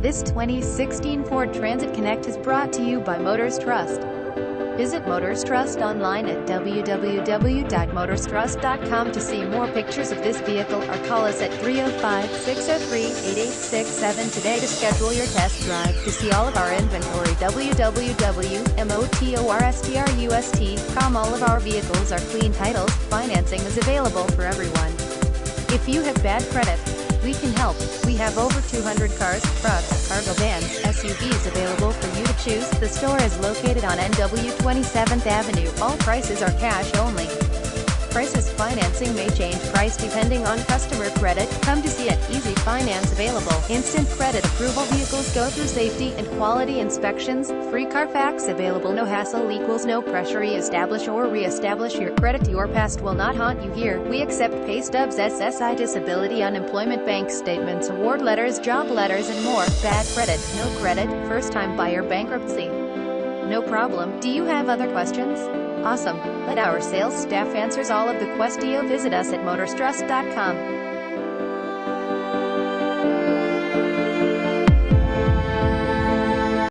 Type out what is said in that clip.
This 2016 Ford Transit Connect is brought to you by Motors Trust. Visit Motors Trust online at www.motorstrust.com to see more pictures of this vehicle or call us at 305-603-8867 today to schedule your test drive. To see all of our inventory, www.motorstrust.com. All of our vehicles are clean titles. Financing is available for everyone. If you have bad credit, we can help. We have over 200 cars, trucks, cargo vans, SUVs available for you to choose. The store is located on NW 27th Avenue. All prices are cash only. Prices financing may change price depending on customer credit. Come to see it. Easy finance available. Instant credit approval. Vehicles go through safety and quality inspections. Free Carfax available. No hassle equals no pressure. Establish or re-establish your credit. Your past will not haunt you here. We accept pay stubs, SSI, disability, unemployment, bank statements, award letters, job letters, and more. Bad credit, no credit, first-time buyer, bankruptcy. No problem. Do you have other questions? Awesome. Let our sales staff answers all of the questions. Visit us at motorstrust.com.